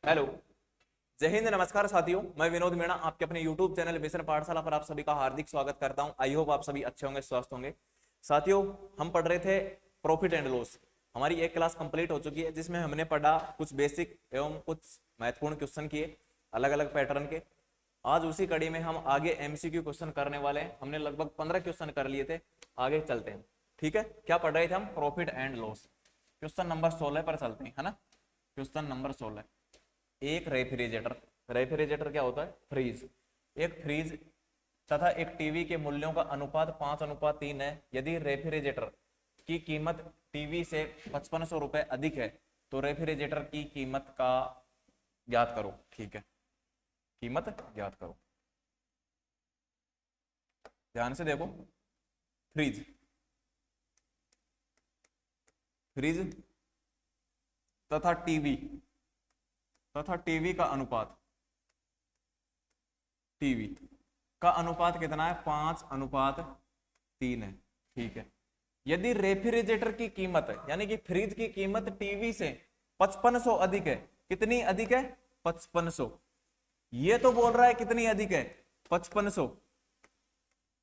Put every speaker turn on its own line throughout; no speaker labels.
Hello. जय हिंद, नमस्कार साथियों। मैं विनोद मीणा आपके अपने YouTube चैनल मिशन पाठशाला पर आप सभी का हार्दिक स्वागत करता हूं। आई होप आप सभी अच्छे होंगे, स्वस्थ होंगे। साथियों, हम पढ़ रहे थे प्रॉफिट एंड लॉस। हमारी एक क्लास कंप्लीट हो चुकी है जिसमें हमने पढ़ा कुछ बेसिक एवं कुछ महत्वपूर्ण क्वेश्चन किए अलग अलग पैटर्न के। आज उसी कड़ी में हम आगे MCQ क्वेश्चन करने वाले हैं। हमने लगभग 15 क्वेश्चन कर लिए थे। आगे चलते हैं, ठीक है। क्या पढ़ रहे थे हम? Profit and loss. Question number 16 पर चलते हैं, है ना। Question number 16। एक रेफ्रिजरेटर, रेफ्रिजरेटर क्या होता है? फ्रीज। एक फ्रीज तथा एक टीवी के मूल्यों का अनुपात 5:3 है। यदि रेफ्रिजरेटर की कीमत टीवी से 5500 रुपए अधिक है तो रेफ्रिजरेटर की कीमत का ज्ञात करो। ठीक है, कीमत ज्ञात करो। ध्यान से देखो, फ्रीज, फ्रीज तथा टीवी का अनुपात, टीवी का अनुपात कितना है? 5:3 है। ठीक है। यदि रेफ्रिजरेटर की कीमत है, यानी कि फ्रिज की कीमत टीवी से 5500 अधिक है। कितनी अधिक है? 5500। ये तो बोल रहा है कितनी अधिक है? 5500,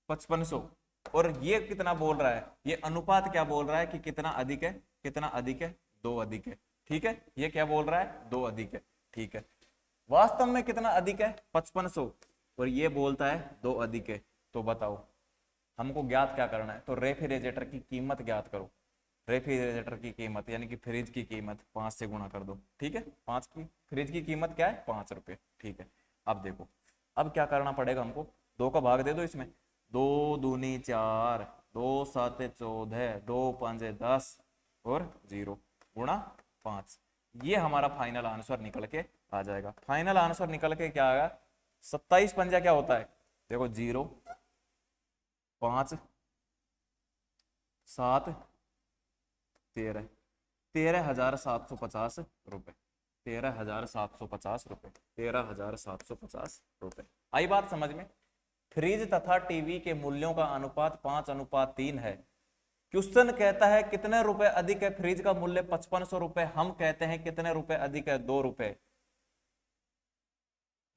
5500। और ये कितना बोल रहा है? ये अनुपात क्या बोल रहा है कि कितना अधिक है? कितना अधिक है? 2 अधिक है। ठीक है, ये क्या बोल रहा है? 2 अधिक है। ठीक है। वास्तव में कितना अधिक है? 5500। और ये बोलता है 2 अधिक है। तो बताओ हमको ज्ञात क्या करना है? तो रेफ्रिजरेटर की कीमत ज्ञात करो। रेफ्रिजरेटर की कीमत यानी कि फ्रिज की कीमत 5 से गुणा कर दो। ठीक है, 5 की फ्रिज की कीमत क्या है? 5 रुपए। ठीक है। अब देखो, अब क्या करना पड़ेगा हमको? 2 का भाग दे दो इसमें। 2 दूनी 4, 2 7 14, 2 5 10 और 0 गुणा 5। ये हमारा फाइनल आंसर निकल के आ जाएगा। फाइनल आंसर निकल के क्या आएगा? 27 पंजा क्या होता है? देखो, 0 5 7 13, 13,750 रुपए। 13,750 रुपए, 13,750 रुपए। आई बात समझ में? फ्रिज तथा टीवी के मूल्यों का अनुपात 5:3 है। क्वेश्चन कहता है कितने रुपए अधिक है? फ्रिज का मूल्य 5500 रुपए। हम कहते हैं कितने रुपए अधिक है? 2 रुपए।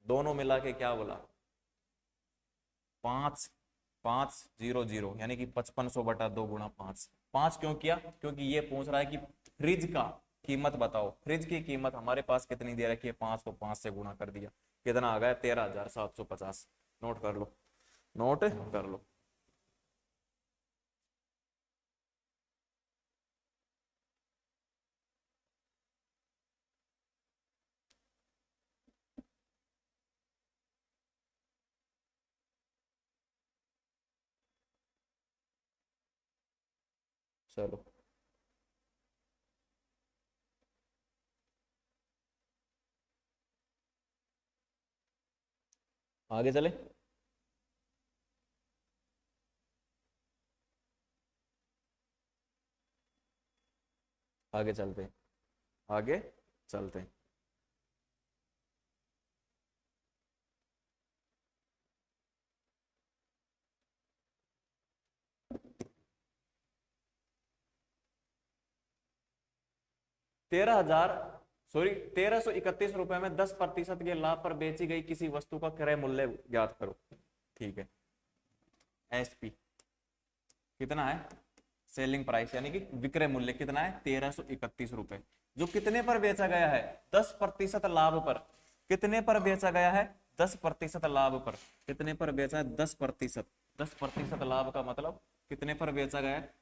दोनों मिला के क्या बोला? 5,500, यानी कि 5500/2 गुणा 5। 5 क्यों किया? क्योंकि ये पूछ रहा है कि फ्रिज का कीमत बताओ। फ्रिज की कीमत हमारे पास कितनी दे रखी है? 5, तो 5 से गुणा कर दिया। कितना आ गया? 13,750। नोट कर लो, नोट कर लो। चलो आगे चले। आगे चलते हैं, आगे चलते हैं। तेरह हजार सॉरी 1331 रुपए में 10% के लाभ पर बेची गई किसी वस्तु का क्रय मूल्य ज्ञात करो। ठीक है। SP कितना है? सेलिंग प्राइस यानी कि विक्रय मूल्य कितना है? 1331 रुपए। जो कितने पर बेचा गया है? 10% लाभ पर। कितने पर बेचा गया है? 10% लाभ पर। कितने पर बेचा है? 10%। 10% लाभ का मतलब कितने पर बेचा गया है?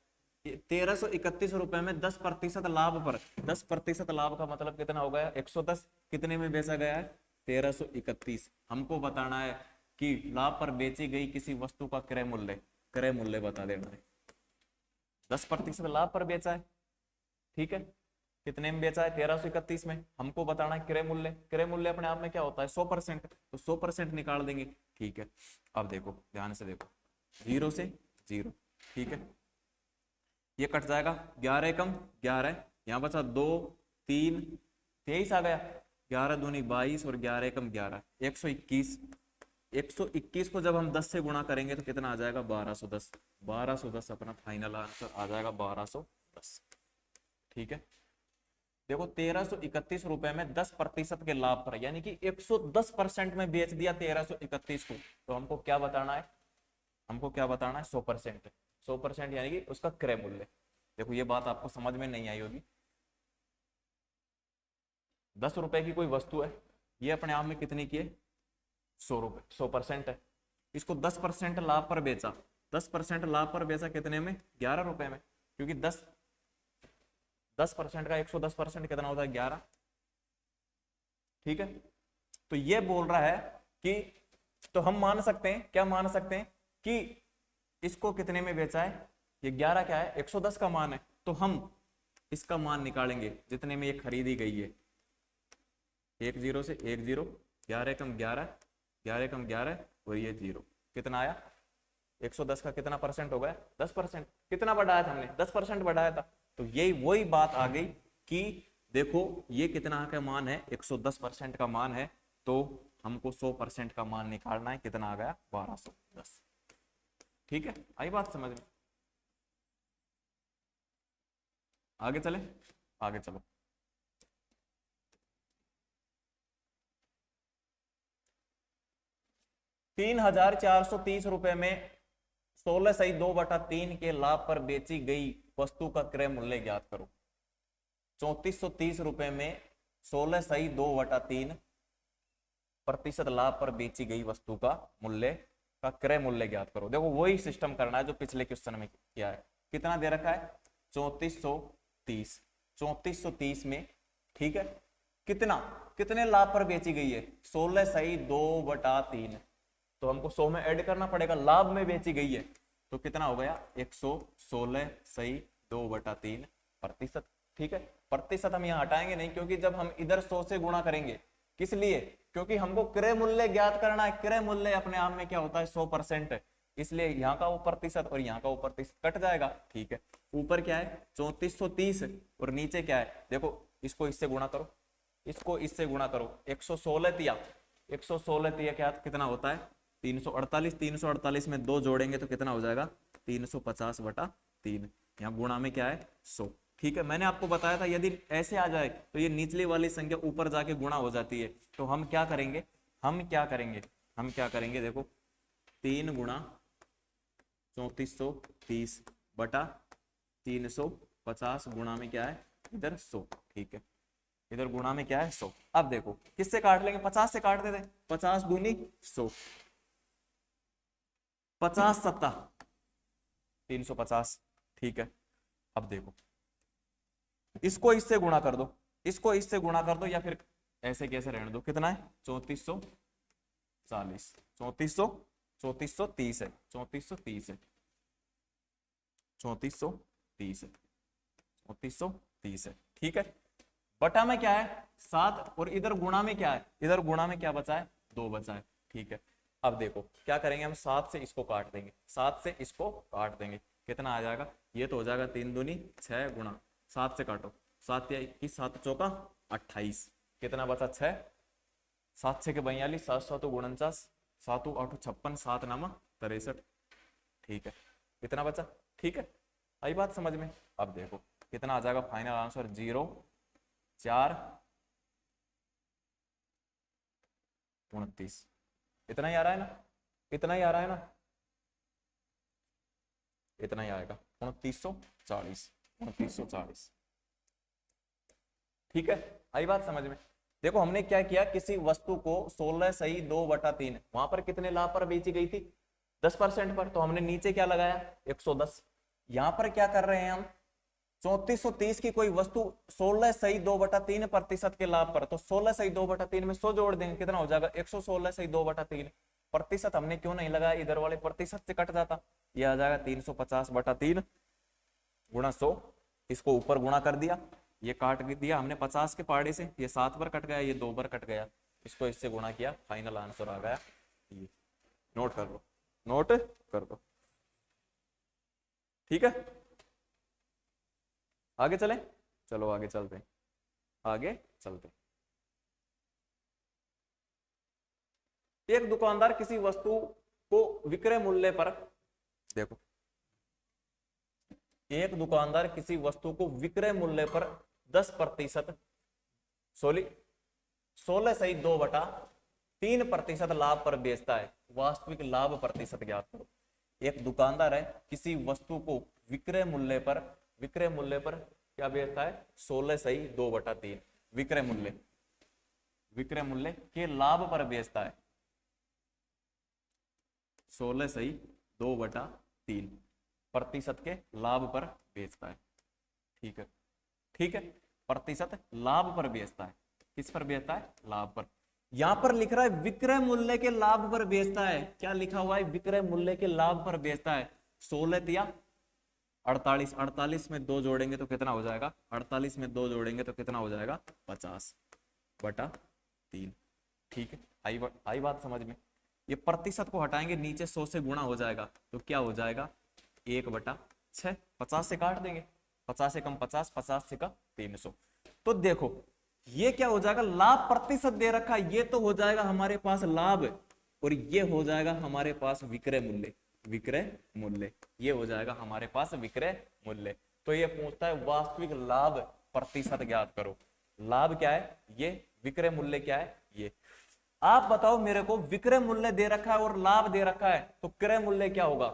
1331 रुपए में 10% लाभ पर। 10% लाभ का मतलब कितना हो गया? 110। कितने में बेचा गया है? 1331। हमको बताना है कि लाभ पर बेची गई किसी वस्तु का क्रय मूल्य, क्रय मूल्य बता देना है। 10% लाभ पर बेचा है। ठीक है। कितने में बेचा है? 1331 में। हमको बताना है क्रय मूल्य। क्रय मूल्य अपने आप में क्या होता है? 100%। तो 100% निकाल देंगे। ठीक है। अब देखो, ध्यान से देखो, 0 से 0। ठीक है, ये कट जाएगा। 11 एकम 11, यहां बचा 2 3 23 आ गया। 11 दूनी 22 और 11 एकम 11, 121। 121 को जब हम 10 से गुणा करेंगे तो कितना आ जाएगा? 1210। 1210 अपना फाइनल आंसर आ जाएगा, 1210। ठीक है। देखो 1331 रुपए में 10% के लाभ पर, यानी कि 110% में बेच दिया 1331 को, तो हमको क्या बताना है, हमको क्या बताना है, 100%। 100% यानी कि उसका क्रय मूल्य। देखो ये बात आपको समझ में नहीं आई होगी। 10 रुपए की कोई वस्तु है, ये अपने आप में कितने की है, 100 रुपए, 100% है। इसको 10% लाभ पर बेचा, 10% लाभ पर बेचा कितने में, 11 रुपए में, क्योंकि 10% का 110% कितना होता है, 11। ठीक है, तो ये बोल रहा है कि, तो हम मान सकते हैं, क्या मान सकते हैं कि इसको कितने में बेचा है, ये 11 क्या है, 110 का मान है, तो हम इसका मान निकालेंगे जितने में ये खरीदी गई है। 1 0 से 1 0, 11 कम 11, 11 कम 11 और ये 0, कितना आया, 110 का कितना परसेंट हो गया, 10%। कितना बढ़ाया था हमने, 10% बढ़ाया था। तो यही वही बात आ गई कि देखो ये कितना का मान है, 110% का मान है, तो हमको 100% का मान निकालना है, कितना आ गया, 1210। ठीक है, आई बात समझ में। आगे चले, आगे चलो। ₹3,430 में 16/2/3 के लाभ पर बेची गई वस्तु का क्रय मूल्य ज्ञात करो। 3430 रुपए में 16/2/3% लाभ पर बेची गई वस्तु का मूल्य का क्रय मूल्य ज्ञात करो। देखो वही सिस्टम करना है जो पिछले क्वेश्चन में किया है। कितना दे रखा है, 3430। 3430 में, ठीक है, कितना, कितने लाभ पर बेची गई है, 16/2/3। तो हमको 100 में ऐड करना पड़ेगा, लाभ में बेची गई है, तो कितना हो गया, 116/2/3%। ठीक है, प्रतिशत हम यहाँ हटाएंगे नहीं, क्योंकि जब हम इधर 100 से गुणा करेंगे, किस लिए, क्योंकि हमको क्रय मूल्य ज्ञात करना है। क्रय मूल्य अपने आप में क्या होता है, 100%, इसलिए यहाँ का वो प्रतिशत और यहाँ का वो प्रतिशत कट जाएगा। ठीक है, ऊपर क्या है, 3430 और नीचे क्या है, देखो इसको इससे गुणा करो, इसको इससे गुणा करो, 116 तिया, 116 तिया क्या कितना होता है, 348। 348 में 2 जोड़ेंगे तो कितना हो जाएगा, 350/3। यहाँ गुणा में क्या है, 100। ठीक है, मैंने आपको बताया था यदि ऐसे आ जाए तो ये निचली वाली संख्या ऊपर जाके गुणा हो जाती है। तो हम क्या करेंगे, हम क्या करेंगे, हम क्या करेंगे, देखो 3 गुणा 3430/350 गुणा में क्या है, इधर 100। ठीक है, इधर गुणा में क्या है, 100। अब देखो किससे काट लेंगे, 50 से काट देते, 50 दूनी 100, 50 सत्ता 350। ठीक है, अब देखो इसको इससे गुणा कर दो, इसको इससे गुणा कर दो, या फिर ऐसे कैसे रहने दो, कितना है, 3440, 3430 है, 3430 है, 3430 है, 3430 है। ठीक है, बटा में क्या है, 7, और इधर गुणा में क्या है, इधर गुणा में क्या बचा है, 2 बचा है। ठीक है, अब देखो क्या करेंगे, हम 7 से इसको काट देंगे, 7 से इसको काट देंगे, कितना आ जाएगा, ये तो हो जाएगा 3 दूनी 6 गुणा 7 से काटो, 7 या 21, 7 चौका 28, कितना बचा 6, 7 6 के 42, 7 7 49, 7 8 56, 7 9 63। ठीक है, कितना बचा, ठीक है, आई बात समझ में। अब देखो कितना आ जाएगा, फाइनल आंसर 0 4 29। इतना ही आ रहा है ना, इतना ही आ रहा है ना, इतना ही आएगा, 2940, 2940। ठीक है, आई बात समझ में। देखो हमने क्या किया, किसी वस्तु को 16/2/3, वहां पर कितने लाभ पर बेची गई थी, 10% पर, तो हमने नीचे क्या लगाया, 110। यहां पर क्या कर रहे हैं हम, 3430 की कोई वस्तु 16/2/3% के लाभ पर, तो 16/2/3 में 100 जोड़ देंगे, कितना हो जाएगा, 116/2/3। प्रतिशत हमने क्यों नहीं लगाया, इधर वाले प्रतिशत से कट जाता, ये आ जाएगा 350/3 गुणा 100, इसको ऊपर गुणा कर दिया, ये काट दिया हमने 50 के पाड़े से, ये 7 बार कट गया, ये 2 बार कट गया, इसको इससे गुणा किया, फाइनल आंसर आ गया ये। नोट कर लो, नोट कर दो। ठीक है, आगे चले, चलो आगे चलते हैं, आगे चलते हैं। एक दुकानदार किसी वस्तु को विक्रय मूल्य पर, देखो एक दुकानदार किसी वस्तु को विक्रय मूल्य पर 10%, सॉरी 16.2/3% लाभ पर बेचता है। वास्तविक लाभ प्रतिशत ज्ञात करो। एक दुकानदार है, किसी वस्तु को विक्रय मूल्य पर क्या बेचता है? 16.2/3 विक्रय मूल्य के लाभ पर बेचता है। 16.2/3% के लाभ पर बेचता है। ठीक है, ठीक है, प्रतिशत लाभ पर बेचता है। किस पर बेचता है? लाभ पर। यहां पर लिख रहा है विक्रय मूल्य के लाभ पर बेचता है। क्या लिखा हुआ है? विक्रय मूल्य के लाभ पर बेचता है। 16 या 48, 48 में 2 जोड़ेंगे तो कितना हो जाएगा? 48 में 2 जोड़ेंगे तो कितना हो जाएगा? 50/3। ठीक है, आई बात समझ में? ये प्रतिशत को हटाएंगे, नीचे 100 से गुणा हो जाएगा तो क्या हो जाएगा? 1/6। 50 से काट देंगे, 50 से कम 50, 50 से कम 300। तो देखो ये क्या हो जाएगा? लाभ प्रतिशत दे रखा है, ये तो हो जाएगा हमारे पास लाभ, और ये हो जाएगा हमारे पास विक्रय मूल्य। ये हो जाएगा हमारे पास विक्रय मूल्य। तो ये पूछता है वास्तविक लाभ प्रतिशत ज्ञात करो। लाभ क्या है? ये। विक्रय मूल्य क्या है? ये। आप बताओ मेरे को, विक्रय मूल्य दे रखा है और लाभ दे रखा है, तो क्रय मूल्य क्या होगा?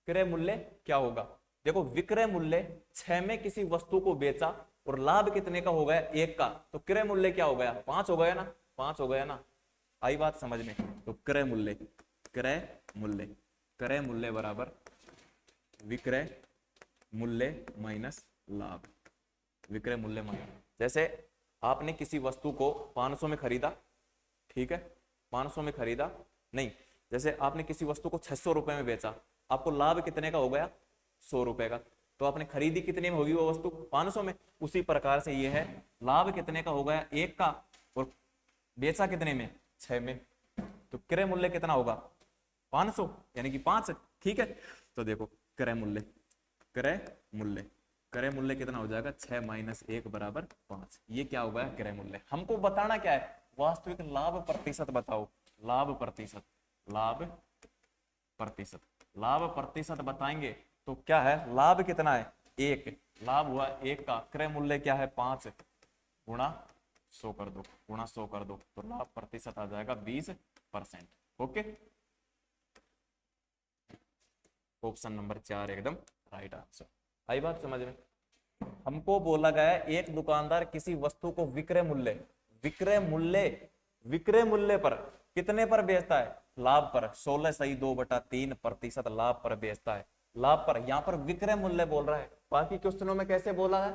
क्रय मूल्य क्या होगा? देखो विक्रय मूल्य 6 में किसी वस्तु को बेचा और लाभ कितने का हो गया? 1 का, तो क्रय मूल्य क्या हो गया? 5 हो गया ना? 5 हो गया ना? आई बात समझ में? तो क्रय मूल्य बराबर विक्रय मूल्य माइनस लाभ। विक्रय मूल्य माइनस, जैसे आपने किसी वस्तु को 500 में खरीदा, ठीक है, 500 में खरीदा नहीं, जैसे आपने किसी वस्तु को 600 रुपए में बेचा, आपको लाभ कितने का हो गया? 100 रुपए का। तो आपने खरीदी कितने में होगी वो वस्तु? 500 में। उसी प्रकार से ये है, लाभ कितने का हो गया? 1 का, और बेचा कितने में? 6 में। तो क्रय मूल्य कितना होगा? 500, यानी कि 5। ठीक है, तो देखो क्रय मूल्य कितना हो जाएगा? 6 - 1 बराबर 5। ये क्या हो गया? क्रय मूल्य। हमको बताना क्या है? वास्तविक लाभ प्रतिशत बताओ। लाभ प्रतिशत बताएंगे तो क्या है? लाभ कितना है? 1। लाभ हुआ 1 का, क्रय मूल्य क्या है? 5 गुणा 100 कर दो, तो लाभ प्रतिशत आ जाएगा 20%। ओके, ऑप्शन नंबर 4 एकदम राइट आंसर। आई बात समझ में? हमको बोला गया है एक दुकानदार किसी वस्तु को विक्रय मूल्य पर कितने पर बेचता है? लाभ पर। 16.2/3% लाभ पर बेचता है। लाभ पर, यहां पर विक्रय मूल्य बोल रहा है। बाकी क्वेश्चनों में कैसे बोला है?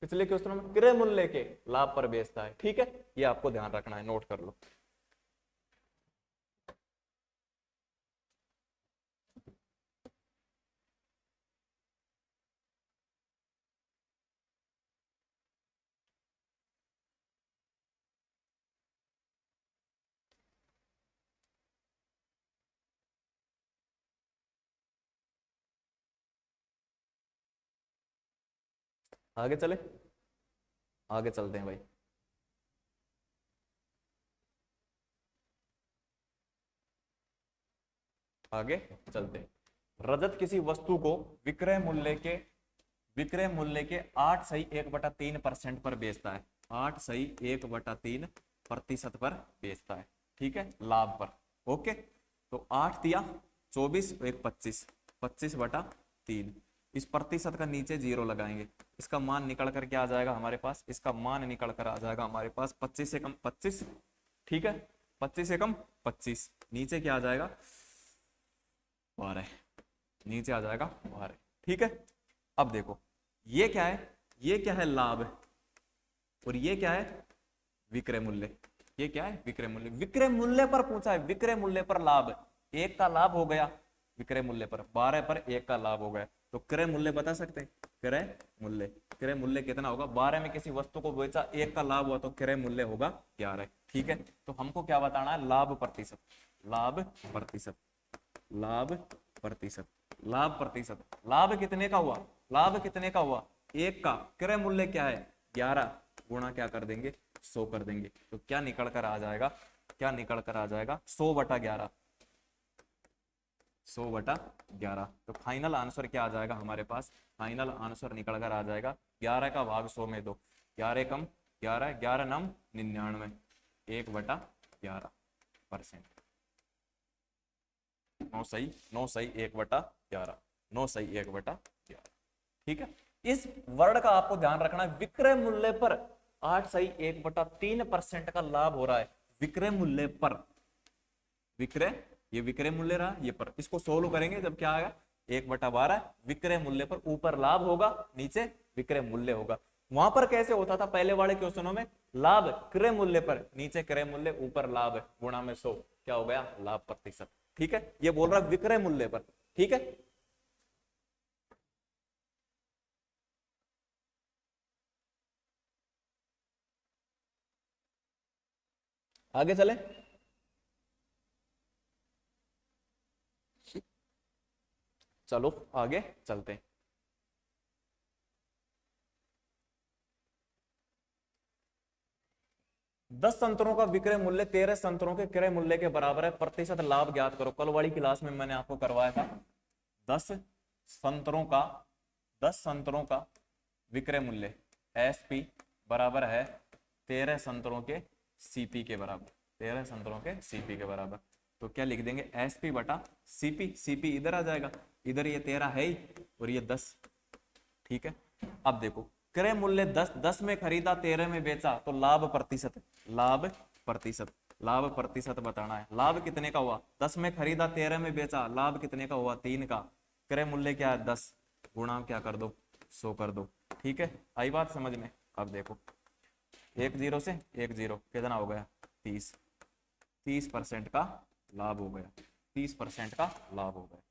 पिछले क्वेश्चनों में क्रय मूल्य के लाभ पर बेचता है। ठीक है, ये आपको ध्यान रखना है, नोट कर लो। आगे चले, आगे चलते हैं भाई। आगे चलते हैं। रजत किसी वस्तु को विक्रय मूल्य के 8.1/3% पर बेचता है। 8.1/3% पर बेचता है। ठीक है, लाभ पर। ओके, तो 8 दिया 24, 1 25, 25/3। इस प्रतिशत का नीचे 0 लगाएंगे, इसका मान निकल कर क्या आ जाएगा हमारे पास? इसका मान निकल कर आ जाएगा हमारे पास 25 से कम 25। ठीक है, 25 से कम 25, नीचे क्या आ जाएगा? 12, नीचे आ जाएगा 12। ठीक है, अब देखो ये क्या है? ये क्या है? लाभ। और ये क्या है? विक्रय मूल्य। ये क्या है? विक्रय मूल्य। विक्रय मूल्य पर पूछा है, विक्रय मूल्य पर लाभ। 1 का लाभ हो गया विक्रय मूल्य पर, 12 पर 1 का लाभ हो गया, तो क्रय मूल्य बता सकते हैं? क्रय मूल्य कितना होगा? 12 में किसी वस्तु को बेचा, 1 का लाभ हुआ, तो क्रय मूल्य होगा 11। ठीक है, तो हमको क्या बताना है? लाभ प्रतिशत। लाभ कितने का हुआ? 1 का, क्रय मूल्य क्या है? 11, गुणा क्या कर देंगे? 100 कर देंगे, तो क्या निकल कर आ जाएगा? 100/11। 100/11। तो फाइनल आंसर क्या आ जाएगा हमारे पास? फाइनल आंसर निकल कर आ जाएगा 11 का भाग 100 में 2, 11 कम 11, 11 नम 99, 1/11%। 9 सही 9 सही 1/11, 9 सही 1/11। ठीक है, इस वर्ड का आपको ध्यान रखना है, विक्रय मूल्य पर 8 सही 1/3% का लाभ हो रहा है। विक्रय मूल्य पर, विक्रय, ये विक्रय मूल्य रहा, ये पर, इसको सोल्व करेंगे जब क्या आएगा 1/12, विक्रय मूल्य पर ऊपर लाभ होगा, नीचे विक्रय मूल्य होगा। वहां पर कैसे होता था पहले वाले क्वेश्चनों में, लाभ क्रय मूल्य पर, नीचे क्रय मूल्य, ऊपर लाभ गुणा में 100, क्या हो गया लाभ प्रतिशत। ठीक है, ये बोल रहा है विक्रय मूल्य पर। ठीक है, आगे चले। चलो आगे चलते हैं। 10 संतरों का विक्रय मूल्य 13 संतरों के क्रय मूल्य के बराबर है, प्रतिशत लाभ ज्ञात करो। कल वाली क्लास में मैंने आपको करवाया था 10 संतरों का 10 संतरों का विक्रय मूल्य एसपी बराबर है 13 संतरों के सीपी के बराबर, 13 संतरों के सीपी के बराबर। तो क्या लिख देंगे एसपी बटा सीपी, सीपी इधर आ जाएगा, इधर ये 13 है ही और ये 10। ठीक है, अब देखो क्रय मूल्य 10, 10 में खरीदा 13 में बेचा, तो लाभ प्रतिशत, लाभ प्रतिशत, लाभ प्रतिशत बताना है। लाभ कितने का हुआ, 10 में खरीदा 13 में बेचा, लाभ कितने का हुआ 3 का। क्रय मूल्य क्या है 10, गुणा क्या कर दो 100 कर दो। ठीक है, आई बात समझ में। अब देखो 1 0 से 1 0 कितना हो गया 30, 30% का लाभ हो गया, 30% का लाभ हो गया।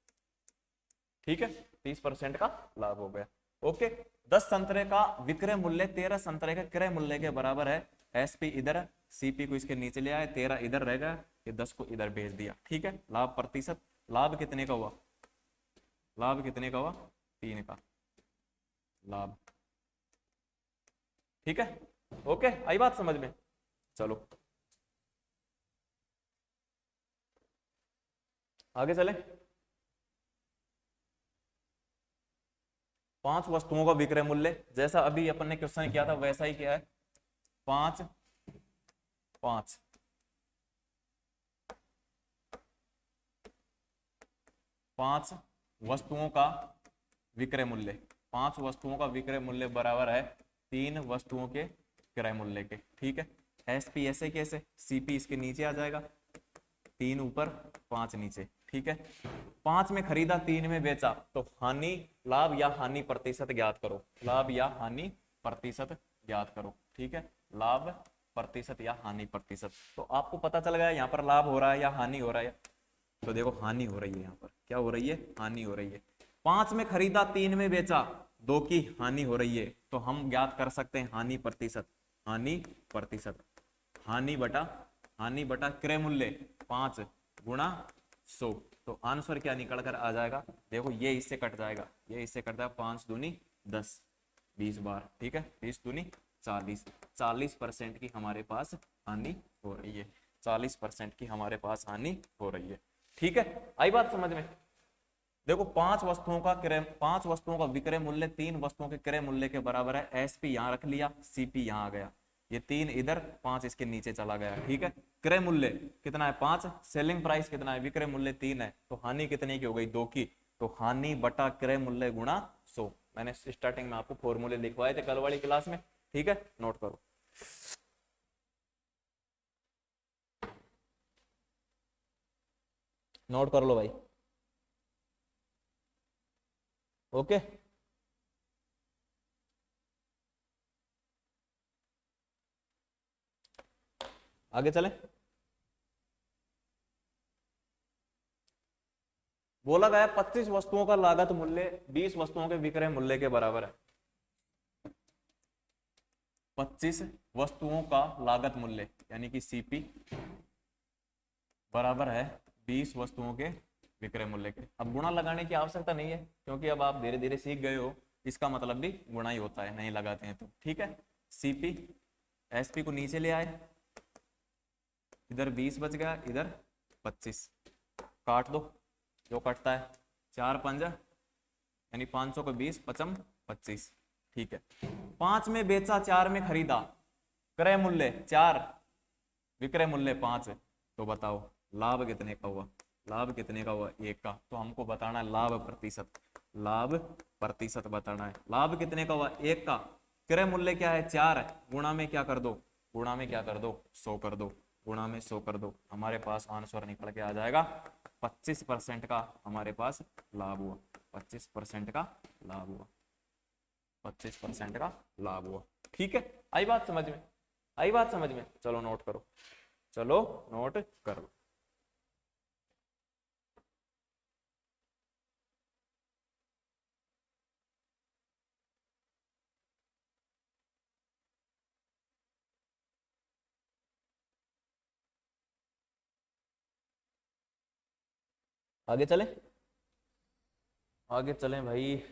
ठीक है, 30% का लाभ हो गया। ओके, 10 संतरे का विक्रय मूल्य 13 संतरे के क्रय मूल्य के बराबर है। एसपी इधर, सीपी को इसके नीचे ले आए, 13 इधर रह गया, ये 10 को इधर भेज दिया। ठीक है, लाभ प्रतिशत, लाभ कितने का हुआ, लाभ कितने का हुआ 3 का लाभ। ठीक है, ओके, आई बात समझ में। चलो आगे चले। 5 वस्तुओं का विक्रय मूल्य, जैसा अभी अपन ने क्वेश्चन किया था वैसा ही किया है। 5 5 5 वस्तुओं का विक्रय मूल्य, 5 वस्तुओं का विक्रय मूल्य बराबर है 3 वस्तुओं के क्रय मूल्य के। ठीक है, एसपी ऐसे कैसे, सीपी इसके नीचे आ जाएगा, 3 ऊपर 5 नीचे। ठीक है, 5 में खरीदा 3 में बेचा, तो हानि, लाभ या हानि प्रतिशत ज्ञात करो, लाभ या हानि प्रतिशत ज्ञात करो। ठीक है, लाभ प्रतिशत या हानि प्रतिशत। तो आपको पता चल गया यहाँ पर लाभ हो रहा है या हानि हो रहा है। तो देखो हानि हो रही है, यहाँ पर क्या हो रही है, हानि हो रही है। 5 में खरीदा 3 में बेचा, 2 की हानि हो रही है, तो हम ज्ञात कर सकते हैं हानि प्रतिशत, हानि प्रतिशत, हानि बटा क्रय मूल्य 5 गुणा 100। तो आंसर क्या निकल कर आ जाएगा, देखो ये इससे कट जाएगा, ये इससे कट जाएगा, 5 दूनी 10, 20 बार। ठीक है, 20 दूनी 40, 40% की हमारे पास हानि हो रही है, 40% की हमारे पास हानि हो रही है। ठीक है, आई बात समझ में। देखो 5 वस्तुओं का क्रय, 5 वस्तुओं का विक्रय मूल्य 3 वस्तुओं के क्रय मूल्य के बराबर है। एसपी यहाँ रख लिया, सीपी यहाँ आ गया, ये 3 इधर 5 इसके नीचे चला गया। ठीक है, क्रय मूल्य कितना है 5, सेलिंग प्राइस कितना है, विक्रय मूल्य 3 है, तो हानि कितने की हो गई 2 की। तो हानि बटा क्रय मूल्य गुणा 100। मैंने स्टार्टिंग में आपको फॉर्मूले लिखवाए थे कल वाली क्लास में। ठीक है, नोट करो। नोट कर लो भाई। ओके, आगे चलें। बोला गया 25 वस्तुओं का लागत मूल्य 20 वस्तुओं के विक्रय मूल्य के बराबर है। 25 वस्तुओं का लागत मूल्य यानी कि सीपी बराबर है 20 वस्तुओं के विक्रय मूल्य के। अब गुणा लगाने की आवश्यकता नहीं है, क्योंकि अब आप धीरे धीरे सीख गए हो, इसका मतलब भी गुणा ही होता है, नहीं लगाते हैं तो। ठीक है, सीपी एसपी को नीचे ले आए, इधर 20 बच गया, इधर 25, काट दो जो कटता है, 4 पंजा यानी 500 को 20, पचम 25। ठीक है, 5 में बेचा, 4 में खरीदा, क्रय मूल्य 4, विक्रय मूल्य 5, तो बताओ लाभ कितने का हुआ? लाभ कितने का हुआ? 1 का। तो हमको बताना है लाभ प्रतिशत, लाभ प्रतिशत बताना है। लाभ कितने का हुआ? 1 का। क्रय मूल्य क्या है? 4 है। गुणा में क्या कर दो? गुणा में क्या कर दो? 100 कर दो। गुणा में 100 कर दो, हमारे पास आंसर निकल के आ जाएगा 25% का हमारे पास लाभ हुआ। 25% का लाभ हुआ। 25% का लाभ हुआ। ठीक है, आई बात समझ में? आई बात समझ में? चलो नोट करो, चलो नोट करो। आगे चले, आगे चलें भाई।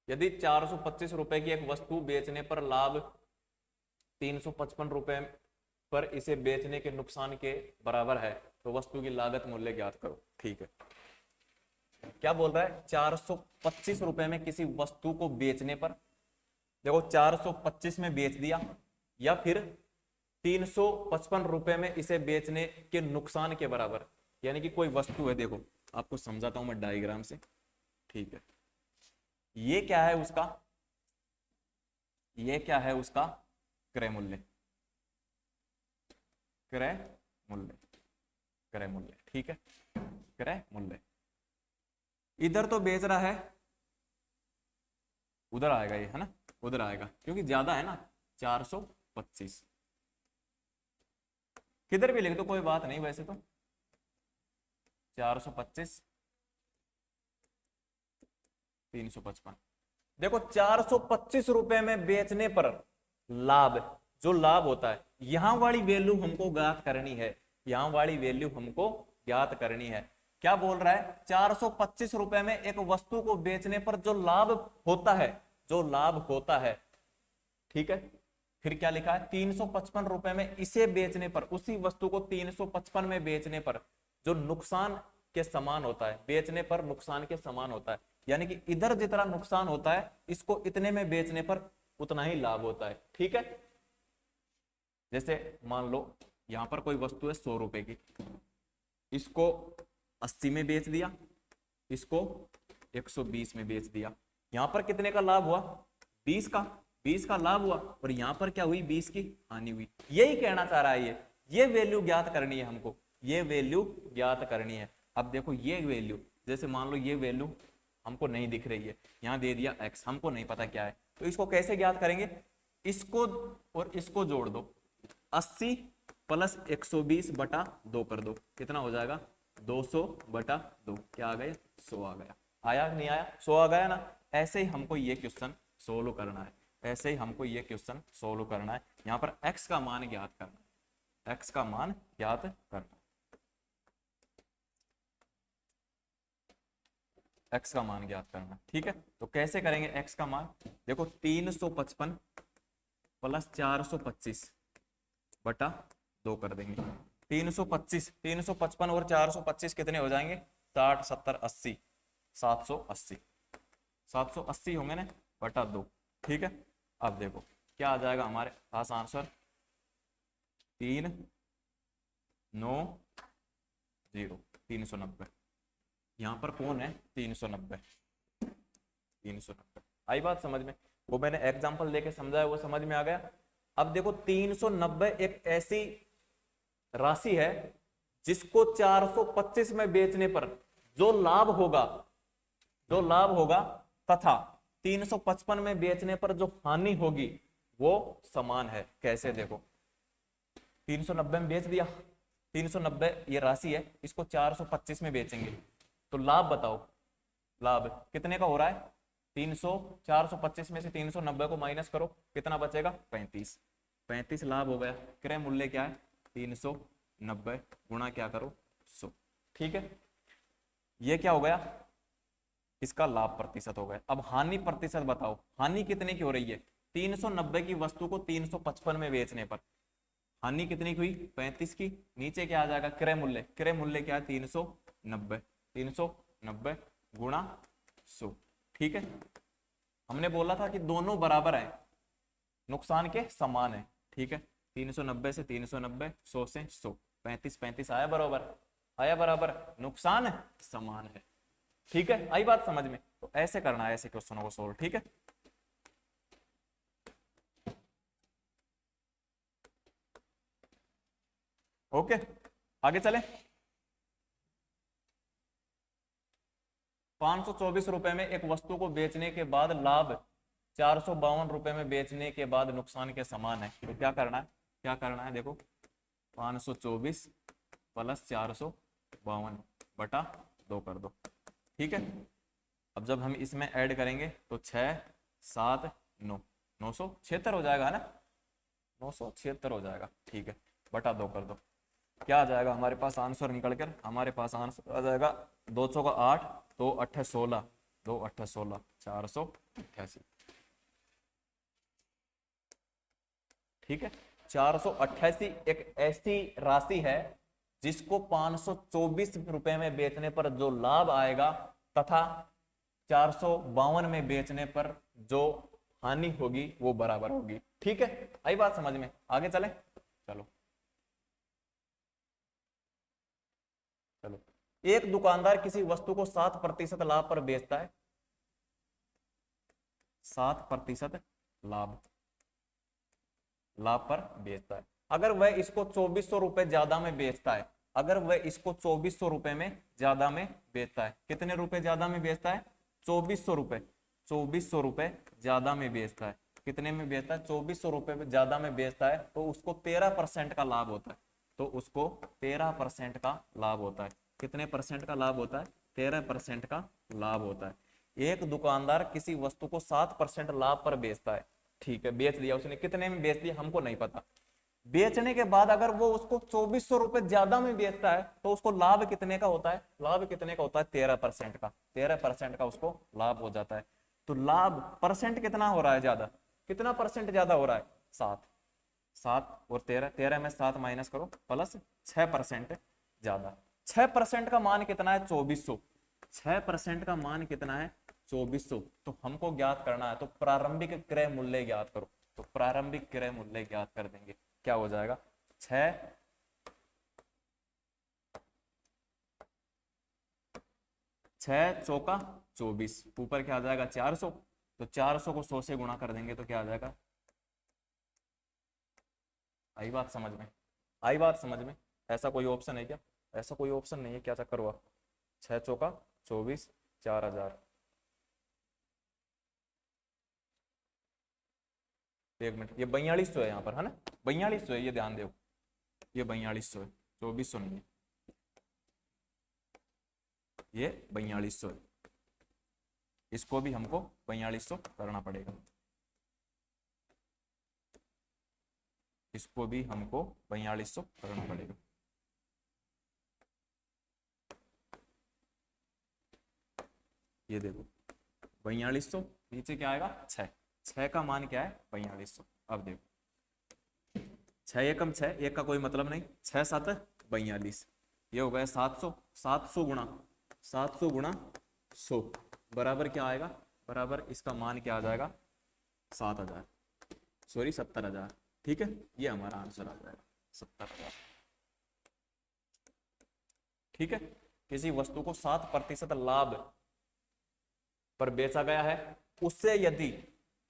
यदि 425 रुपए की एक वस्तु बेचने पर लाभ 355 रुपए पर इसे बेचने के नुकसान के बराबर है, तो वस्तु की लागत मूल्य ज्ञात करो। ठीक है, क्या बोल रहा है? 425 रुपए में किसी वस्तु को बेचने पर, देखो 425 में बेच दिया, या फिर 355 रुपए में इसे बेचने के नुकसान के बराबर, यानी कि कोई वस्तु है, देखो आपको समझाता हूं मैं डायग्राम से। ठीक है, ये क्या है उसका? ये क्या है उसका? क्रय मूल्य, क्रय मूल्य, क्रय मूल्य। ठीक है, क्रय मूल्य। इधर तो बेच रहा है, उधर आएगा ये, है ना? उधर आएगा क्योंकि ज्यादा है ना, 425। किधर भी लिख दो कोई बात नहीं वैसे तो। 425, 355। देखो 425 रुपए में बेचने पर लाभ, जो लाभ होता है, यहां वाली वैल्यू हमको ज्ञात करनी है। यहां वाली वैल्यू हमको ज्ञात करनी है। क्या बोल रहा है? 425 रुपए में एक वस्तु को बेचने पर जो लाभ होता है, जो लाभ होता है, ठीक है, फिर क्या लिखा है? 355 रुपए में इसे बेचने पर, उसी वस्तु को 355 में बेचने पर जो नुकसान के समान होता है, बेचने पर नुकसान के समान होता है, यानी कि इधर जितना नुकसान होता है, इसको इतने में बेचने पर उतना ही लाभ होता है। ठीक है, जैसे मान लो यहां पर कोई वस्तु है 100 रुपए की, इसको 80 में बेच दिया, इसको 120 में बेच दिया, यहां पर कितने का लाभ हुआ? 20 का, 20 का लाभ हुआ, और यहां पर क्या हुई? 20 की हानि हुई। यही कहना चाह रहा है ये वैल्यू ज्ञात करनी है हमको, ये वैल्यू ज्ञात करनी है। अब देखो ये वैल्यू, जैसे मान लो ये वैल्यू हमको नहीं दिख रही है, यहां दे दिया x, हमको नहीं पता क्या है, तो इसको कैसे ज्ञात करेंगे? इसको और इसको जोड़ दो, 80 प्लस 120 बटा 2 कर दो, कितना हो जाएगा? 200 बटा 2, क्या आ गया? 100 आ गया। आया नहीं आया? 100 आ गया ना? ऐसे ही हमको ये क्वेश्चन सोल्व करना है, ऐसे ही हमको ये क्वेश्चन सोल्व करना है। यहाँ पर x का मान ज्ञात करना है, x का मान ज्ञात करना, x का मान ज्ञात करना। ठीक है, तो कैसे करेंगे x का मान? देखो 355 प्लस 425 बटा 2 कर देंगे। 325, 355 और 425 कितने हो जाएंगे? 60, 70, 80, 780, 780 होंगे ना, बटा 2। ठीक है, अब देखो क्या आ जाएगा हमारे पास आंसर? 390, 390। यहाँ पर कौन है? 390, 390। आई बात समझ में? वो मैंने एग्जांपल लेके समझाया, वो समझ में आ गया। अब देखो 390 एक ऐसी राशि है जिसको 425 में बेचने पर जो लाभ होगा, जो लाभ होगा, तथा 355 में बेचने पर जो हानि होगी वो समान है। कैसे? देखो 390 में बेच दिया, 390 ये राशि है, इसको 425 में बेचेंगे तो लाभ बताओ, लाभ कितने का हो रहा है? 300, 425 में से 390 को माइनस करो, कितना बचेगा? 35, 35 लाभ हो गया। क्रय मूल्य क्या है? 390 गुणा क्या करो? 100। ठीक है, ये क्या हो गया? इसका लाभ प्रतिशत हो गया। अब हानि प्रतिशत बताओ, हानि कितने की हो रही है? 390 की वस्तु को 355 में बेचने पर हानि कितनी की हुई? 35 की। नीचे क्या आ जाएगा? क्रय मूल्य। क्रय मूल्य क्या है? 390। 390 गुणा 100। ठीक है, हमने बोला था कि दोनों बराबर है, नुकसान के समान है। ठीक है, 390 से 390, 100 से 100, 35 35 आया बराबर, आया बराबर, नुकसान समान है। ठीक है, आई बात समझ में? तो ऐसे करना है ऐसे क्वेश्चनों को सोल्व। ठीक है, ओके, आगे चले। 524 रुपए में एक वस्तु को बेचने के बाद लाभ 452 रुपए में बेचने के बाद नुकसान के समान है। तो क्या करना है? क्या करना है? देखो, 524 प्लस 452 बटा 2 कर दो। ठीक है, अब जब हम इसमें ऐड करेंगे तो 6 7 9, 976 हो जाएगा ना, 976 हो जाएगा। ठीक है, बटा 2 कर दो। क्या आ जाएगा हमारे पास आंसर निकल कर? हमारे पास आंसर आ जाएगा 2 चौका 8, 2 8 16, 2 8 16, 488। ठीक है, 488 एक ऐसी राशि है जिसको 524 रुपए में बेचने पर जो लाभ आएगा तथा 452 में बेचने पर जो हानि होगी वो बराबर होगी। ठीक है, आई बात समझ में? आगे चले, चलो चलो। एक दुकानदार किसी वस्तु को 7% लाभ पर बेचता है, 7% लाभ लाभ पर बेचता है। अगर वह इसको 2400 रुपए ज्यादा में बेचता है, अगर वह इसको 2400 रुपए में ज्यादा में बेचता है, कितने रुपए ज्यादा में बेचता है? 2400 रुपए, 2400 रुपए ज्यादा में बेचता है। कितने में बेचता है? 2400 रुपए ज्यादा में बेचता है, तो उसको 13% का लाभ होता है। तो उसको 13% का लाभ होता है। कितने परसेंट का लाभ होता है? 13% का लाभ होता है। एक दुकानदार किसी वस्तु को 7% लाभ पर बेचता है। ठीक है, बेच दिया उसने, कितने में बेच दिया हमको नहीं पता। बेचने के बाद अगर वो उसको 2400 रुपए ज्यादा में बेचता है तो उसको लाभ कितने का होता है? लाभ कितने का होता है? 13% का। 13% का उसको लाभ हो जाता है। तो लाभ परसेंट कितना हो रहा है ज्यादा? कितना परसेंट ज्यादा हो रहा है? 7। 7 और 13, 13 में 7 माइनस करो, प्लस 6% ज्यादा। 6% का मान कितना है? 2400। 6% का मान कितना है? 2400। तो हमको ज्ञात करना है, तो प्रारंभिक क्रय मूल्य ज्ञात करो। तो प्रारंभिक क्रय मूल्य ज्ञात कर देंगे, क्या हो जाएगा? 6 चौका 24, ऊपर क्या आ जाएगा? 400। तो 400 को 100 से गुणा कर देंगे तो क्या आ जाएगा? आई बात समझ में? आई बात समझ में? ऐसा कोई ऑप्शन है क्या? ऐसा कोई ऑप्शन नहीं है, क्या चक्कर हुआ? 6 चौका 24, 4000। एक मिनट, ये 4200 है यहाँ पर, है ना? 4200 है, ये ध्यान दो, ये 4200 है, 2400 नहीं है, ये 4200 है। इसको भी हमको 4200 करना पड़ेगा, इसको भी हमको 4200 करना पड़ेगा। ये देखो 4200, नीचे क्या आएगा? 6। 6 का मान क्या है? 4200। अब देखो 6 एकम 6, एक का कोई मतलब नहीं, 6 7 42, ये हो गया 700। 700 गुणा 700 गुणा 100 बराबर क्या आएगा? बराबर इसका मान क्या आ जाएगा? 7000, सॉरी 70000। ठीक है, ये हमारा आंसर आ जाएगा 70000। ठीक है, किसी वस्तु को 7% लाभ पर बेचा गया है, उससे यदि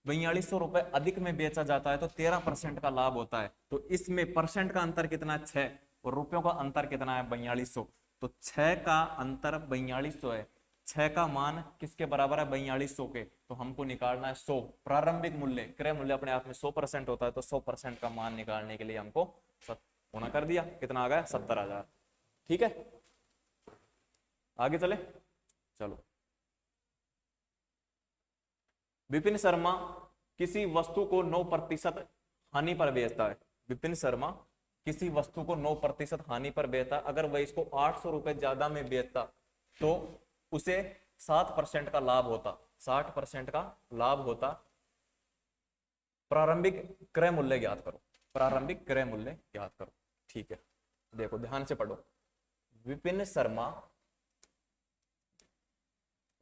4200 रुपए अधिक में बेचा जाता है तो 13% का लाभ होता है। तो इसमें परसेंट का अंतर कितना है? 6, और रुपयों का अंतर कितना है? 4200। तो 6 का अंतर 4200 है, 6 का मान किसके बराबर है? 4200 के। तो हमको निकालना है 100। प्रारंभिक मूल्य, क्रय मूल्य अपने आप में 100% होता है, तो 100% का मान निकालने के लिए हमको गुणा कर दिया, कितना आ गया? 70000। ठीक है, आगे चले, चलो। विपिन शर्मा किसी वस्तु को 9% हानि पर बेचता है। विपिन शर्मा किसी वस्तु को 9% हानि पर बेचता, अगर वह इसको 800 रुपए ज्यादा में बेचता तो उसे 60% का लाभ होता, 60% का लाभ होता, प्रारंभिक क्रय मूल्य ज्ञात करो, प्रारंभिक क्रय मूल्य ज्ञात करो। ठीक है, देखो ध्यान से पढ़ो। विपिन शर्मा,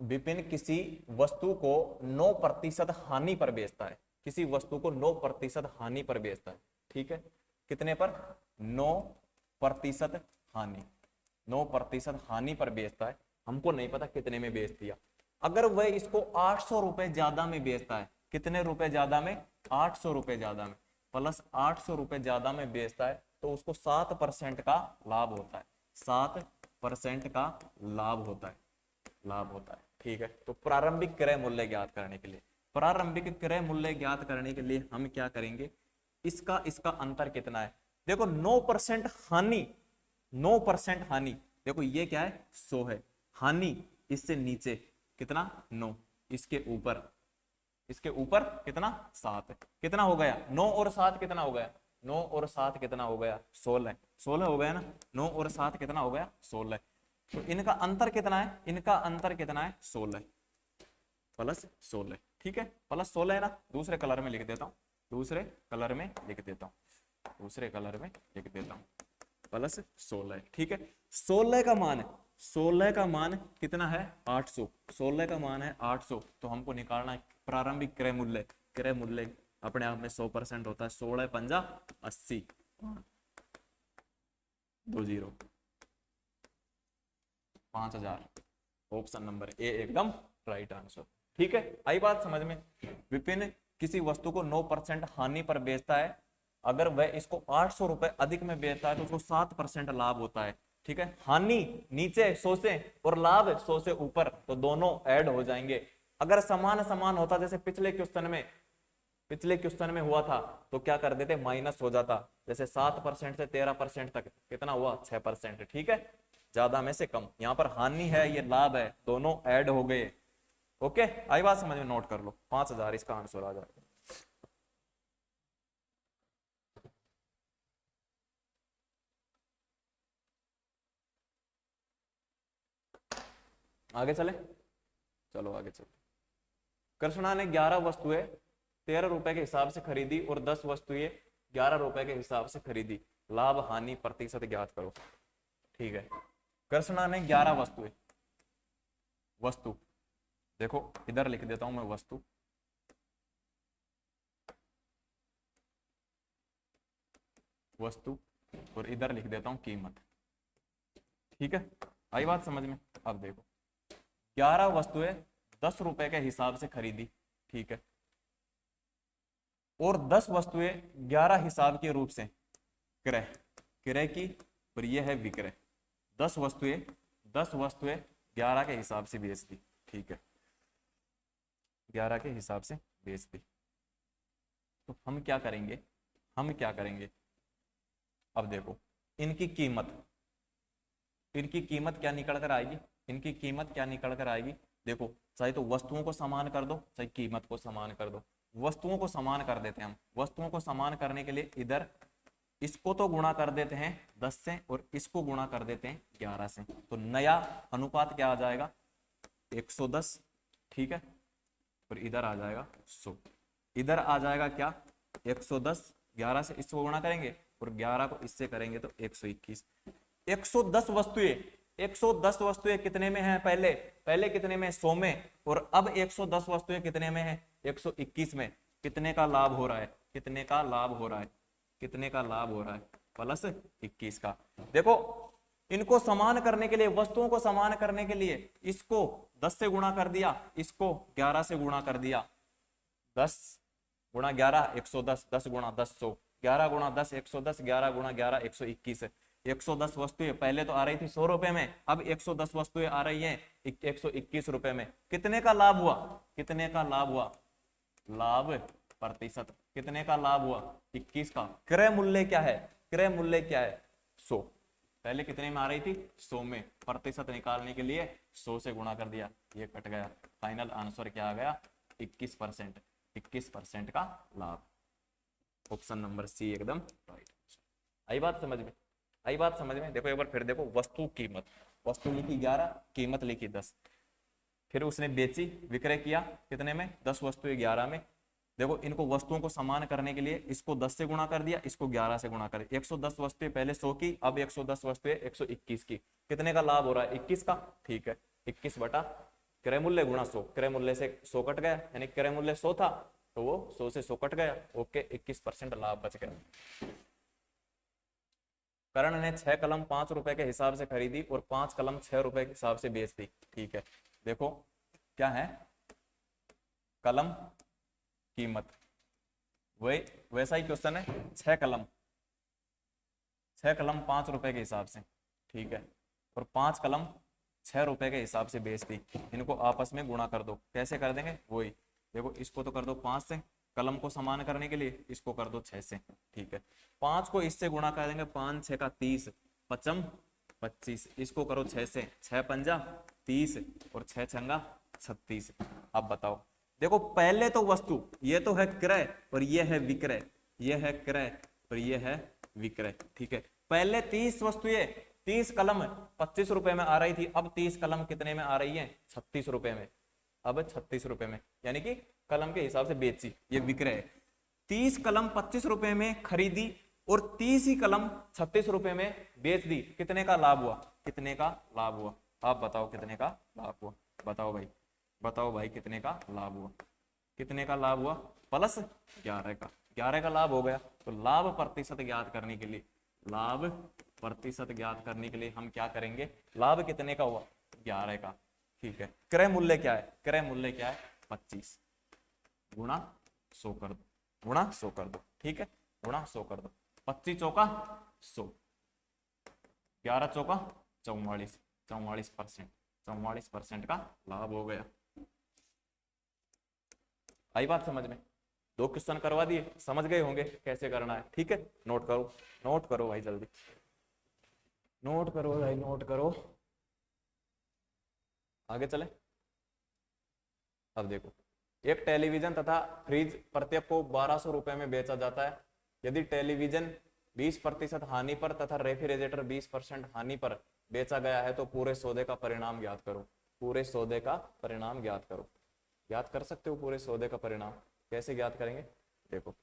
विपिन किसी वस्तु को 9% हानि पर बेचता है, किसी वस्तु को 9% हानि पर बेचता है। ठीक है, कितने पर? 9% हानि, 9% हानि पर बेचता है। हमको नहीं पता कितने में बेच दिया। अगर वह इसको 800 रुपए ज्यादा में बेचता है, कितने रुपए ज्यादा में? 800 रुपए ज्यादा में, प्लस 800 रुपए ज्यादा में बेचता है, तो उसको 7% का लाभ होता है, 7% का लाभ होता है, लाभ होता है। ठीक है, तो प्रारंभिक क्रय मूल्य ज्ञात करने के लिए, प्रारंभिक क्रय मूल्य ज्ञात करने के लिए हम क्या करेंगे? इसका इसका अंतर कितना है? देखो 9% हानि, 9% हानि, देखो ये क्या है? 100 है, हानि इससे नीचे कितना? 9, इसके ऊपर, इसके ऊपर कितना? 7, कितना हो गया? 9 और 7 कितना हो गया? 9 और 7 कितना हो गया? 16, 16 हो गया ना। 9 और 7 कितना हो गया? 16। तो इनका अंतर कितना है? इनका अंतर कितना है? 16 प्लस 16। ठीक है, प्लस 16 है ना। दूसरे कलर में लिख देता हूं, दूसरे कलर में लिख देता हूं, दूसरे कलर में लिख देता हूं, प्लस 16। ठीक है, 16 का मान है, 16 का मान कितना है? 800, 16 का मान है 800। तो हमको निकालना है प्रारंभिक क्रय मूल्य। क्रय मूल्य अपने आप में 100% होता है। 16 पंजा 80, 20, 5000। ऑप्शन नंबर ए एकदम राइट आंसर। ठीक है, आई बात समझ में? विपिन किसी वस्तु को 9% हानि पर बेचता है, अगर वह इसको 800 रुपए अधिक में बेचता है तो उसको 7% लाभ होता है। ठीक है, हानि नीचे 100 से और लाभ 100 से ऊपर, तो दोनों ऐड हो जाएंगे। अगर समान समान होता, जैसे पिछले क्वेश्चन में हुआ था, तो क्या कर देते? माइनस हो जाता। जैसे 7% से 13% तक कितना हुआ? 6%। ठीक है, ज्यादा में से कम। यहाँ पर हानि है, ये लाभ है, दोनों ऐड हो गए। ओके, आई बात समझ में? नोट कर लो, 5000 इसका आंसर आ जाएगा। आगे चले, चलो आगे चलो। कृष्णा ने 11 वस्तुएं 13 रुपए के हिसाब से खरीदी और 10 वस्तुएं 11 रुपए के हिसाब से खरीदी, लाभ हानि प्रतिशत ज्ञात करो। ठीक है, कृष्णा ने 11 वस्तुएं, वस्तु देखो इधर लिख देता हूं मैं वस्तु, वस्तु, और इधर लिख देता हूं कीमत। ठीक है, आई बात समझ में? अब देखो 11 वस्तुएं 10 रुपए के हिसाब से खरीदी। ठीक है, और 10 वस्तुएं 11 हिसाब के रूप से क्रय, क्रय की, और यह है विक्रय। 10 वस्तुएं 11 के हिसाब से बेच दी। ठीक है, 11 के हिसाब से बेच दी। तो हम क्या करेंगे? हम क्या करेंगे? अब देखो इनकी कीमत, इनकी कीमत क्या निकल कर आएगी? इनकी कीमत क्या निकल कर आएगी? देखो, चाहे तो वस्तुओं को समान कर दो, चाहे कीमत को समान कर दो। वस्तुओं को समान कर देते हैं हम। वस्तुओं को समान करने के लिए इधर इसको तो गुणा कर देते हैं 10 से, और इसको गुणा कर देते हैं 11 से। तो नया अनुपात क्या आ जाएगा? 110। ठीक है, और इधर आ जाएगा 100। इधर आ जाएगा क्या? 110, 11 से इसको गुणा करेंगे और 11 को इससे करेंगे तो 121। 110 वस्तुएं, 110 वस्तुएं कितने में है? पहले कितने में? 100 में, और अब 110 वस्तुएं कितने में है? 121 में। कितने का लाभ हो रहा है? कितने का लाभ हो रहा है? कितने का लाभ हो रहा है? प्लस 21 का। देखो इनको समान करने के लिए, वस्तुओं को समान करने के लिए इसको 10 से गुणा कर दिया, इसको 11 से गुणा कर दिया। 10 गुणा 11 110, 10 गुणा 10 100, 11 गुणा 10 110, 11 गुणा 11 121। 110 वस्तुएं पहले तो आ रही थी 100 रुपए में, अब 110 वस्तुएं आ रही हैं 121 रुपए में। कितने का लाभ हुआ? कितने का लाभ हुआ? लाभ प्रतिशत। कितने का लाभ हुआ? 21 का। क्रय मूल्य क्या है? क्रय मूल्य क्या है? 100। पहले कितने में आ रही थी? 100 में। प्रतिशत निकालने के लिए 100 से गुणा कर दिया, ये कट गया। फाइनल आंसर क्या आ गया? 21%। 21% का लाभ। ऑप्शन नंबर सी एकदम राइट। आई बात समझ में? आई बात समझ में? देखो एक बार फिर देखो, वस्तु कीमत, वस्तु लिखी 11, कीमत लिखी 10। फिर उसने बेची, विक्रय किया कितने में, 10 वस्तुएं 11 में। देखो इनको वस्तुओं को समान करने के लिए इसको 10 से गुणा कर दिया, इसको 11 से गुणा कर दिया। 110 वस्तुएं पहले 100 की, अब 110 वस्तुएं 121 की। कितने का लाभ हो रहा है, 21 का। ठीक है, 21 बटा क्रय मूल्य गुणा 100। क्रय मूल्य से 100 कट गया, यानी क्रय मूल्य 100 था तो वो 100 से 100 कट गया। ओके, 21% लाभ बच गया। करण ने 6 कलम 5 रुपए के हिसाब से खरीदी और 5 कलम 6 रुपए के हिसाब से बेच दी। ठीक है, देखो क्या है, कलम कीमत, वही वैसा ही क्वेश्चन है। 6 कलम 5 रुपए के हिसाब से, ठीक है, और 5 कलम 6 रुपए के हिसाब से बेच दी। इनको आपस में गुणा कर दो। कैसे कर देंगे, वही देखो, इसको तो कर दो 5 से, कलम को समान करने के लिए इसको कर दो 6 से। ठीक है, 5 को इससे गुणा कर देंगे, 5 6 का 30, 5 25, इसको करो 6 से, 6 पंजा 30 और 6 छंगा 36। अब बताओ, देखो पहले तो वस्तु, ये तो है क्रय और ये है विक्रय, ये है क्रय और ये है विक्रय। ठीक है, पहले 30 वस्तुएं, 30 कलम 25 रुपए में आ रही थी, अब 30 कलम कितने में आ रही है, 36 रुपए में। अब 36 रुपए में, यानी कि कलम के हिसाब से बेची, ये विक्रय। 30 कलम 25 रुपए में खरीदी और 30 ही कलम 36 रुपए में बेच दी। कितने का लाभ हुआ, कितने का लाभ हुआ, आप बताओ कितने का लाभ हुआ, बताओ भाई, बताओ भाई कितने का लाभ हुआ, कितने का लाभ हुआ, प्लस 11 का, 11 का लाभ हो गया। तो लाभ प्रतिशत ज्ञात करने के लिए, लाभ प्रतिशत ज्ञात करने के लिए हम क्या करेंगे, लाभ कितने का हुआ, 11 का। ठीक है, क्रय मूल्य क्या है, क्रय मूल्य क्या है, 25 गुणा 100 कर दो, गुणा 100 कर दो। ठीक है, गुणा 100 कर दो, 25 चौका 100, 11 चौका 44, 44%, 44% का लाभ हो गया। आई बात समझ में, 2 क्वेश्चन करवा दिए, समझ गए होंगे कैसे करना है। ठीक है, नोट करो, नोट करो भाई, जल्दी नोट करो भाई, नोट करो। आगे चले, अब देखो, एक टेलीविजन तथा फ्रिज प्रत्येक को 1200 रुपए में बेचा जाता है। यदि टेलीविजन 20% हानि पर तथा रेफ्रिजरेटर 20% हानि पर बेचा गया है तो पूरे सौदे का परिणाम ज्ञात करो। पूरे सौदे का परिणाम ज्ञात करो। ज्ञात कर सकते हो पूरे सौदे का परिणाम, कैसे ज्ञात करेंगे, देखो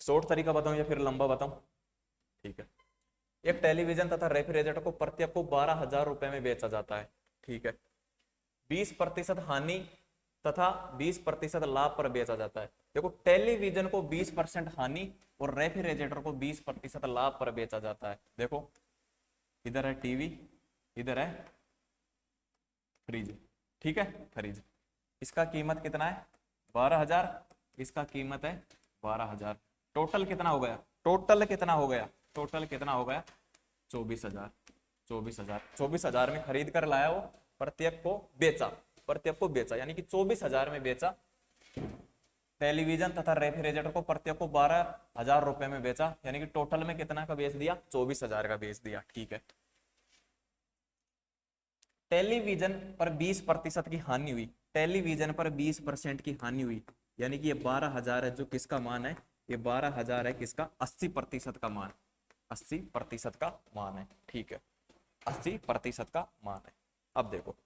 शॉर्ट तरीका बताऊं या फिर लंबा बताऊं। ठीक है, एक टेलीविजन तथा रेफ्रिजरेटर को प्रत्येक को 12,000 रुपए में बेचा जाता है। ठीक है, 20% हानि तथा 20% लाभ पर बेचा जाता है। देखो टेलीविजन को 20% हानि और रेफ्रिजरेटर को 20% लाभ पर बेचा जाता है। देखो इधर है टीवी, इधर है फ्रिज। ठीक है, फ्रिज, इसका कीमत कितना है, 12,000, इसका कीमत है 12,000। टोटल कितना हो गया, टोटल कितना हो गया, टोटल कितना हो गया, 24,000। 24,000, 24,000 में खरीद कर लाया वो, प्रत्येक को बेचा, प्रत्येक को बेचा, यानी कि 24,000 में बेचा। टेलीविजन तथा रेफ्रिजरेटर को प्रत्येक को 12,000 रुपए में बेचा, यानी कि टोटल में कितना का बेच दिया, 24,000 का बेच दिया। ठीक है, टेलीविजन पर 20% की हानि हुई, टेलीविजन पर 20% की हानि हुई, यानी कि ये 12,000 है जो किसका मान है, ये 12,000 है किसका, 80% का मान, 80% का मान है। ठीक है, 80% का मान है। अब देखो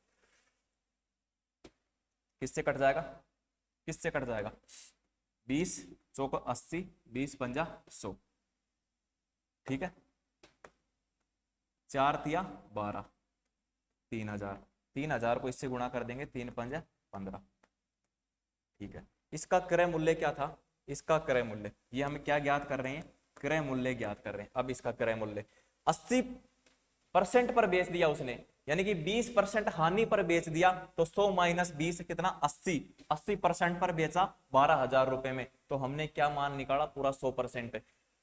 किससे कट जाएगा, किससे कट जाएगा, 20 चौको 80, 20 पंजा 100। ठीक है, 4 तिया 12, 3,000, 3,000 को इससे गुणा कर देंगे, 3 पंजा 15। ठीक है, इसका क्रय मूल्य क्या था, इसका क्रय मूल्य, ये हम क्या ज्ञात कर रहे हैं, क्रय मूल्य ज्ञात कर रहे हैं। अब इसका क्रय मूल्य 80% पर बेच दिया उसने, यानी कि 20% हानि पर बेच दिया, तो 100 माइनस 20 कितना, 80, 80% पर बेचा 12,000 रुपए में, तो हमने क्या मान निकाला, पूरा 100%,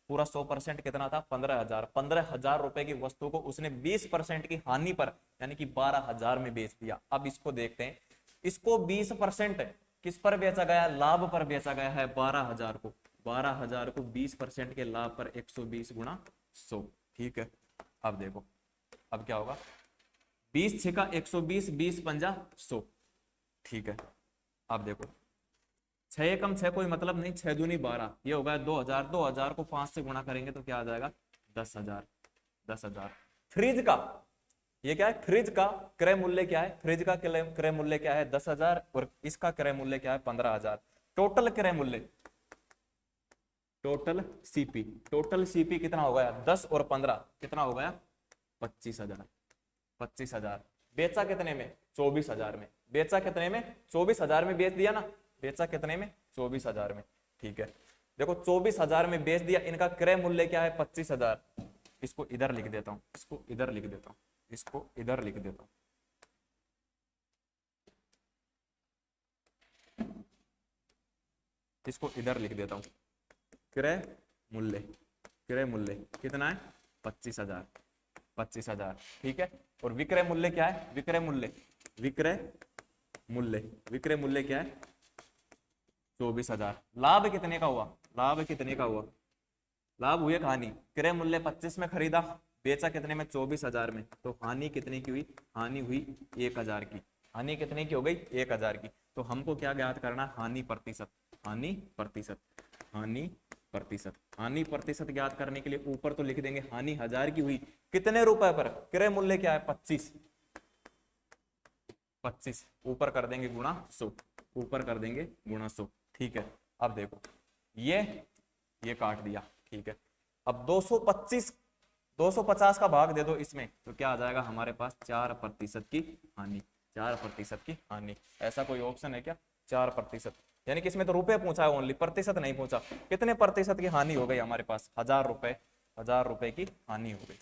पूरा 100% कितना था, 15,000। 15,000 रुपए की वस्तु को उसने 20% की हानि पर, यानी कि 12,000 में बेच दिया। अब इसको देखते हैं, इसको 20% किस पर बेचा गया, लाभ पर बेचा गया है, 12,000 को, 12,000 को 20% के लाभ पर 120 गुणा 100। ठीक है, अब देखो अब क्या होगा, 20 6 का 120, 20 पंजा 100। ठीक है, अब देखो 6 एकम 6 कोई मतलब नहीं, 6 दूनी 12, ये होगा 2,000। 2,000 को 5 से गुणा करेंगे तो क्या आ जाएगा, 10,000, 10,000। फ्रिज का ये क्या है, फ्रिज का क्रय मूल्य क्या है, फ्रिज का क्रय मूल्य क्या है 10,000 और इसका क्रय मूल्य क्या है 15,000। टोटल क्रय मूल्य, टोटल सीपी कितना हो गया 10 और 15 कितना हो गया 25,000। 25,000 बेचा कितने में 24,000 में, बेचा कितने में 24,000 में बेच दिया ना, बेचा कितने में 24,000 में। ठीक है, देखो 24,000 में बेच दिया, इनका क्रय मूल्य क्या है 25,000। इसको इधर लिख देता हूं, इसको इधर लिख देता हूं, इसको इधर लिख देता हूं। इसको इधर लिख देता हूं, क्रय मूल्य, क्रय मूल्य कितना है 25,000, 25,000। ठीक है, और विक्रय मूल्य क्या है, विक्रय मूल्य, विक्रय मूल्य, विक्रय मूल्य क्या है 24,000। लाभ कितने का हुआ, लाभ कितने का हुआ, लाभ हुए हानि, क्रय मूल्य 25 में खरीदा, बेचा कितने में 24,000 में, तो हानि कितने की हुई, हानि हुई 1,000 की। हानि कितने की हो गई 1,000 की। तो हमको क्या ज्ञात करना, हानि प्रतिशत, हानि प्रतिशत, हानि प्रतिशत। हानि प्रतिशत ज्ञात करने के लिए ऊपर तो लिख देंगे हानि 1,000 की हुई, कितने रुपए पर, क्रय मूल्य क्या है 25, 25 ऊपर कर देंगे गुणा 100, ऊपर कर देंगे गुणा 100। ठीक है, अब देखो ये काट दिया। ठीक है, अब 250 का भाग दे दो इसमें, तो क्या आ जाएगा हमारे पास 4% की हानि, 4% की हानि। ऐसा कोई ऑप्शन है क्या 4%, यानी कि इसमें तो रुपए पूछा है ओनली, प्रतिशत नहीं पूछा। कितने प्रतिशत की हानि हो गई हमारे पास 1,000 रुपए, 1,000 रुपए की हानि हो गई,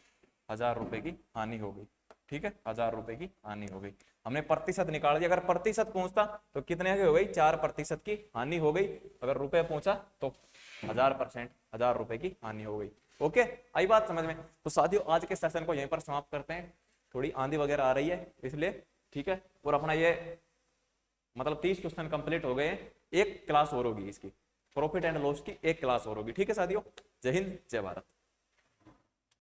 1,000 रुपए की हानि हो गई। ठीक है, 1,000 रुपए की हानि हो गई, हमने प्रतिशत निकाल दिया। अगर प्रतिशत पूछता तो कितने की हो गई 4% की हानि हो गई, अगर रुपए पूछा तो 1,000%, 1,000 रुपए की हानि हो गई। ओके, आई बात समझ में। तो साथियों आज के सेशन को यहीं पर समाप्त करते हैं, थोड़ी आंधी वगैरह आ रही है इसलिए। ठीक है, और अपना ये मतलब 30 क्वेश्चन कंप्लीट हो गए, एक क्लास और होगी इसकी, प्रॉफिट एंड लॉस की एक क्लास और होगी। ठीक है साथियों, जय हिंद जय भारत।